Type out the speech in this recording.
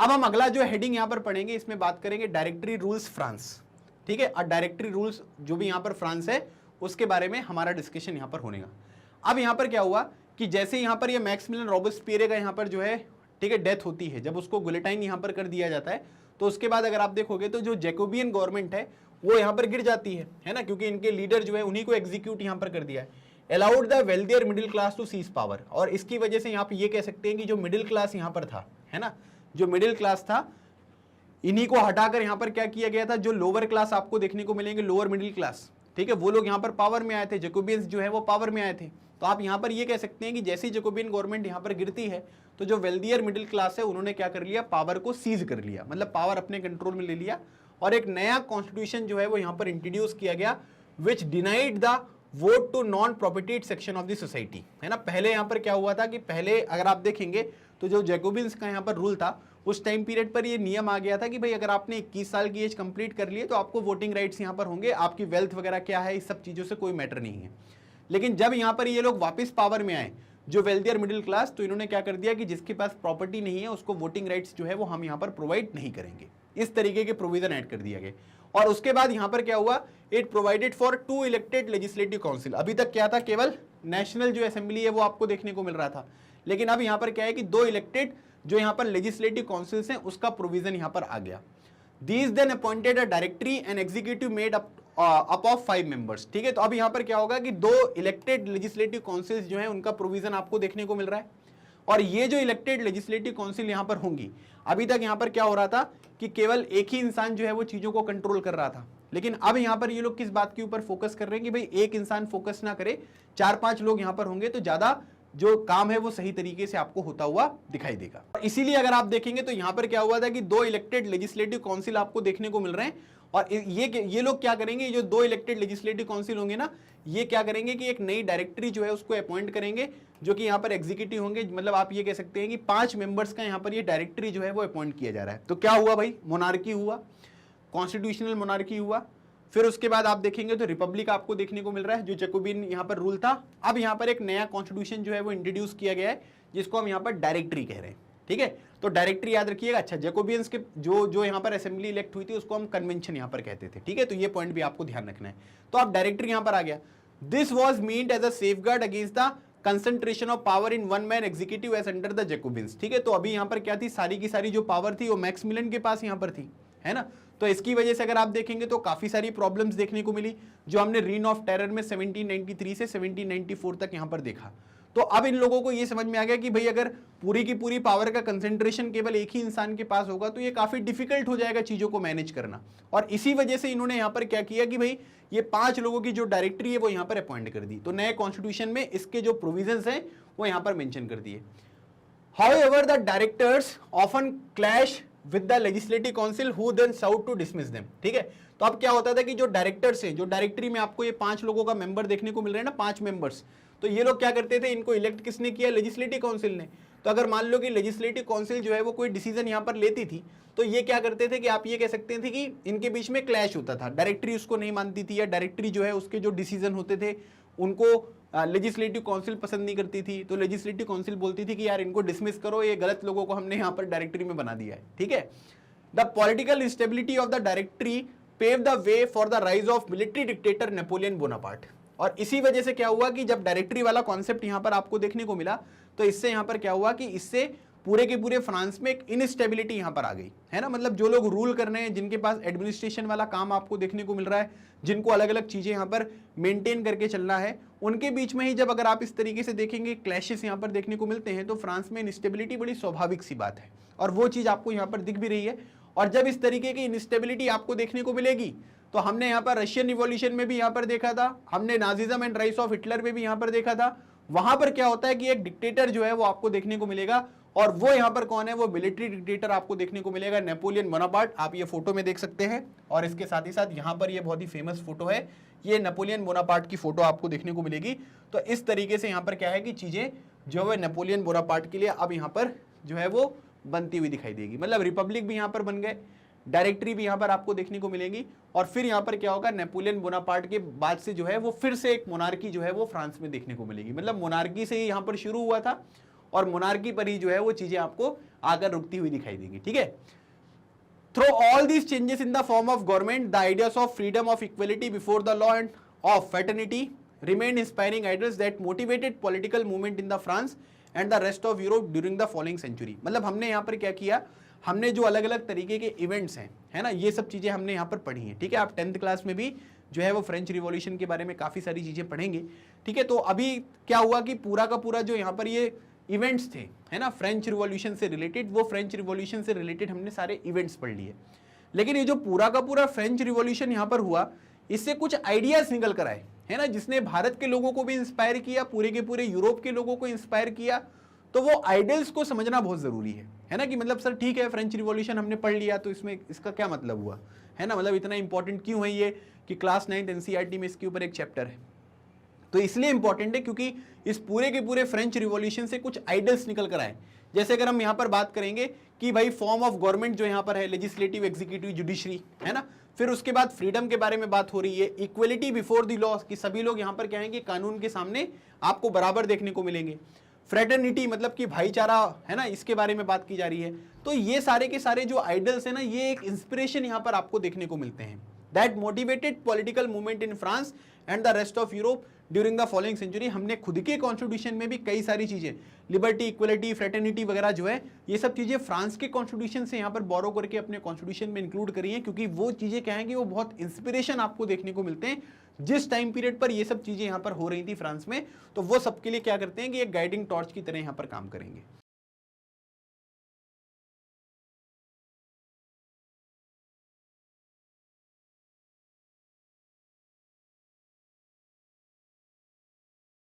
अब हम अगला जो हेडिंग यहां पर पढ़ेंगे, इसमें बात करेंगे डायरेक्टरी रूल्स फ्रांस। ठीक है, और डायरेक्टरी रूल्स जो भी यहां पर फ्रांस है उसके बारे में हमारा डिस्कशन यहां पर होनेगा। अब यहां पर क्या हुआ कि जैसे यहां पर ये मैक्सिमिलियन रॉबेस्पियर का यहां पर जो है, ठीक है, डेथ होती है, जब उसको गुलेटाइन यहां पर कर दिया जाता है, तो उसके बाद अगर आप देखोगे तो जो जैकोबियन गवर्नमेंट है वो यहां पर गिर जाती है ना, क्योंकि इनके लीडर जो है उन्हीं को एग्जीक्यूट यहां पर कर दिया है। Allowed the wealthier middle class to seize power, और इसकी वजह से यहां पर ये कह सकते हैं कि जो मिडिल क्लास यहां पर था, है ना, जो मिडिल क्लास था, इन्हीं को हटाकर यहां पर क्या किया गया था, जो लोअर क्लास आपको देखने को मिलेंगे, लोअर मिडिल क्लास, ठीक है, वो लोग यहां पर पावर में आए थे, जैकोबियंस जो है वो पावर में आए थे। तो आप यहां पर ये कह सकते हैं कि जैसे ही जैकोबियन गवर्नमेंट यहां पर गिरती है तो जो वेल्थियर मिडिल क्लास है उन्होंने क्या कर लिया, पावर को सीज कर लिया, मतलब पावर अपने कंट्रोल में ले लिया, और एक नया कॉन्स्टिट्यूशन जो है वो यहां पर इंट्रोड्यूस किया गया, which denied the vote to non propertied section of the society, है ना। पहले यहां पर क्या हुआ था कि पहले अगर आप देखेंगे तो जो जैकोबियंस का यहां पर रूल था, उस टाइम पीरियड पर ये नियम आ गया था कि भाई अगर आपने 21 साल की एज कंप्लीट कर ली है तो आपको वोटिंग राइट्स यहां पर होंगे, आपकी वेल्थ वगैरह क्या है इस सब चीजों से कोई मैटर नहीं है। लेकिन जब यहां पर ये लोग वापस पावर में आए, जो वेल्थियर मिडिल क्लास, तो इन्होंने क्या कर दिया कि जिसके पास प्रॉपर्टी नहीं है उसको वोटिंग राइट्स जो है वो हम यहां पर प्रोवाइड नहीं करेंगे, इस तरीके के प्रोविजन ऐड कर दिया गया। और उसके बाद यहां पर क्या हुआ, it provided for 2 elected legislative council. अभी तक क्या था, केवल नेशनल जो असेंबली है वो आपको देखने को मिल रहा था, लेकिन अब यहां पर क्या है कि 2 इलेक्टेड जो यहां पर लेजिस्लेटिव काउंसिल्स हैं उसका प्रोविजन यहां पर आ गया। These then appointed a directory and executive made up of 5 members. ठीक है, तो अब यहां पर क्या होगा कि 2 इलेक्टेड लेजिस्लेटिव काउंसिल्स जो है उनका प्रोविजन आपको देखने को मिल रहा है, और ये जो इलेक्टेड लेजिस्लेटिव काउंसिल यहां पर होंगी, अभी तक यहां पर क्या हो रहा था कि केवल एक ही इंसान जो है वो चीजों को कंट्रोल कर रहा था, लेकिन अब यहां पर ये लोग किस बात के ऊपर फोकस कर रहे हैं कि भाई एक इंसान फोकस ना करे, 4-5 लोग यहां पर होंगे तो ज्यादा जो काम है वो सही तरीके से आपको होता हुआ दिखाई देगा। इसीलिए अगर आप देखेंगे तो यहां पर क्या हुआ था कि 2 इलेक्टेड लेजिस्लेटिव काउंसिल आपको देखने को मिल रहे हैं, और ये लोग क्या करेंगे, जो 2 इलेक्टेड लेजिस्लेटिव काउंसिल होंगे ना, ये क्या करेंगे कि एक नई डायरेक्टरी जो है उसको अपॉइंट करेंगे, जो कि यहां पर एग्जीक्यूटिव होंगे, मतलब आप ये कह सकते हैं कि 5 मेंबर्स का यहां पर ये डायरेक्टरी जो है वो अपॉइंट किया जा रहा है। तो क्या हुआ भाई, मोनार्की हुआ, कॉन्स्टिट्यूशनल मोनार्की हुआ, फिर उसके बाद आप देखेंगे तो रिपब्लिक आपको देखने को मिल रहा है, जो जैकोबियन यहां पर रूल था। अब यहां पर एक नया कॉन्स्टिट्यूशन जो है वो इंट्रोड्यूस किया गया है, जिसको हम यहां पर डायरेक्टरी कह रहे हैं। ठीक है, तो डायरेक्टरी याद रखिएगा। अच्छा, जैकोबियंस के जो यहां पर असेंबली इलेक्ट हुई थी उसको हम कन्वेंशन यहां पर कहते थे। ठीक है, तो ये पॉइंट भी आपको ध्यान रखना है। तो अब डायरेक्टरी यहां पर आ गया। This was meant as a safeguard against the concentration of power in one man executive as under the Jacobins. ठीक है, तो अभी यहां पर क्या थी, सारी की सारी जो पावर थी वो मैक्सिमिलियन के पास यहां पर थी, है ना। तो इसकी वजह से अगर आप देखेंगे तो काफी सारी प्रॉब्लम्स देखने को मिली, जो हमने रीन ऑफ टेरर में 1793 से 1794 तक यहां पर देखा। तो अब इन लोगों को ये समझ में आ गया कि भाई अगर पूरी की पूरी पावर का कंसेंट्रेशन केवल एक ही इंसान के पास होगा तो ये काफी डिफिकल्ट हो जाएगा चीजों को मैनेज करना। और इसी वजह से इन्होंने यहां पर क्या किया कि भाई ये 5 लोगों की जो डायरेक्टरी है वो यहां पर अपॉइंट कर दी। तो नए कॉन्स्टिट्यूशन में इसके जो प्रोविजंस हैं वो यहां पर मेंशन कर दिए। However the directors often clash with the legislative council who then sought to dismiss them. ठीक है, तो अब क्या होता था कि जो डायरेक्टर्स हैं, जो डायरेक्टरी में आपको ये 5 लोगों का मेंबर देखने को मिल रहे हैं ना, 5 मेंबर्स, तो ये लोग क्या करते थे, इनको इलेक्ट किसने किया, लेजिस्लेटिव काउंसिल ने। तो अगर मान लो कि लेजिस्लेटिव काउंसिल जो है वो कोई डिसीजन यहां पर लेती थी, तो ये क्या करते थे कि आप ये कह सकते थे कि इनके बीच में क्लैश होता था, डायरेक्टरी उसको नहीं मानती थी, या डायरेक्टरी जो है उसके जो डिसीजन होते थे उनको लेजिस्लेटिव काउंसिल पसंद नहीं करती थी। तो लेजिस्लेटिव काउंसिल बोलती थी कि यार इनको डिसमिस करो, ये गलत लोगों को हमने यहां पर डायरेक्टरी में बना दिया है। ठीक है, the political instability of the directory pave the way for the rise of military dictator Napoleon Bonaparte. और इसी वजह से क्या हुआ कि जब डायरेक्टरी वाला कॉन्सेप्ट यहां पर आपको देखने को मिला, तो इससे यहां पर क्या हुआ कि इससे पूरे के पूरे फ्रांस में एक इनस्टेबिलिटी यहां पर आ गई, है ना। मतलब जो लोग रूल कर रहे हैं, जिनके पास एडमिनिस्ट्रेशन वाला काम आपको देखने को मिल रहा है, जिनको अलग अलग चीजें यहां पर मेंटेन करके चलना है, उनके बीच में ही जब अगर आप इस तरीके से देखेंगे क्लैशेस यहां पर देखने को मिलते हैं, तो फ्रांस में इनस्टेबिलिटी बड़ी स्वाभाविक सी बात है, और वो चीज आपको यहां पर दिख भी रही है। और जब इस तरीके की इनस्टेबिलिटी आपको देखने को मिलेगी, तो हमने यहां पर रशियन रिवॉल्यूशन में भी यहां पर देखा था, हमने Nazism and rise of Hitler में भी यहां पर देखा था। वहां पर क्या होता है कि एक डिक्टेटर जो है वो आपको देखने को मिलेगा, और वो यहां पर कौन है, वो मिलिट्री डिक्टेटर आपको देखने को मिलेगा, नेपोलियन बोनापार्ट। आप ये फोटो में देख सकते हैं, और इसके साथ ही साथ यहां पर ये बहुत ही फेमस फोटो है, ये नेपोलियन बोनापार्ट की फोटो आपको देखने को मिलेगी। तो इस तरीके से यहां पर क्या है कि चीजें जो है नेपोलियन बोनापार्ट के लिए अब यहां पर जो है वो बनती हुई दिखाई देगी। मतलब रिपब्लिक भी यहां पर बन गए, डायरेक्टरी भी यहां पर आपको देखने को मिलेगी, और फिर यहां पर क्या होगा, नेपोलियन बोनापार्ट के बाद से जो है वो फिर से एक मोनार्की जो है वो फ्रांस में देखने को मिलेगी। मतलब मोनार्की से ही यहां पर शुरू हुआ था, और मोनार्की पर ही जो है वो चीजें आपको आकर रुकती हुई दिखाई देंगी, ठीक है। Through all these changes in the form of government, the ideas of freedom, of equality before the law and of fraternity remained inspiring ideas that motivated political movement in the France and the rest of Europe during the following century। मतलब हमने यहाँ पर क्या किया, हमने जो अलग अलग तरीके के इवेंट्स हैं, है ना, ये सब चीजें हमने यहाँ पर पढ़ी हैं, ठीक है। आप 10th क्लास में भी जो है वो फ्रेंच रिवॉल्यूशन के बारे में काफी सारी चीजें पढ़ेंगे, ठीक है। तो अभी क्या हुआ कि पूरा का पूरा जो यहाँ पर ये इवेंट्स थे, है ना, फ्रेंच रिवॉल्यूशन से रिलेटेड, वो फ्रेंच रिवॉल्यूशन से रिलेटेड हमने सारे इवेंट्स पढ़ लिए। लेकिन ये जो पूरा का पूरा फ्रेंच रिवॉल्यूशन यहाँ पर हुआ, इससे कुछ आइडियाज निकल कर आए, है ना, जिसने भारत के लोगों को भी इंस्पायर किया, पूरे के पूरे यूरोप के लोगों को इंस्पायर किया। तो वो आइडियल्स को समझना बहुत जरूरी है ना, कि मतलब सर ठीक है फ्रेंच रिवॉल्यूशन हमने पढ़ लिया तो इसमें इसका क्या मतलब हुआ, है ना, मतलब इतना इंपॉर्टेंट क्यों है ये कि क्लास 9th एनसीईआरटी में इसके ऊपर एक चैप्टर है। तो इसलिए इंपॉर्टेंट है क्योंकि इस पूरे के पूरे फ्रेंच रिवॉल्यूशन से कुछ आइडियल्स निकल कर आए। जैसे अगर हम यहाँ पर बात करेंगे कि भाई फॉर्म ऑफ गवर्नमेंट जो यहाँ पर है, लेजिस्लेटिव, एग्जीक्यूटिव, जुडिशरी, है ना, फिर उसके बाद फ्रीडम के बारे में बात हो रही है, इक्वलिटी बिफोर द लॉ, कि सभी लोग यहाँ पर क्या हैं कि कानून के सामने आपको बराबर देखने को मिलेंगे, फ्रेटर्निटी मतलब कि भाईचारा, है ना, इसके बारे में बात की जा रही है। तो ये सारे के सारे जो आइडल्स है ना, ये एक इंस्पिरेशन यहाँ पर आपको देखने को मिलते हैं, that motivated political movement in France and the rest of Europe during the following century. हमने खुद के कॉन्स्टिट्यूशन में भी कई सारी चीजें, लिबर्टी, इक्वलिटी, फ्रेटर्निटी वगैरह जो है, ये सब चीजें फ्रांस के कॉन्स्टिट्यूशन से यहाँ पर बोरो करके अपने कॉन्स्टिट्यूशन में इंक्लूड करी हैं, क्योंकि वो चीजें क्या है कि वो बहुत इंस्पिरेशन आपको देखने को मिलते हैं जिस टाइम पीरियड पर ये सब चीजें यहाँ पर हो रही थी फ्रांस में। तो वो सबके लिए क्या करते हैं कि एक गाइडिंग टॉर्च की तरह यहाँ पर काम करेंगे।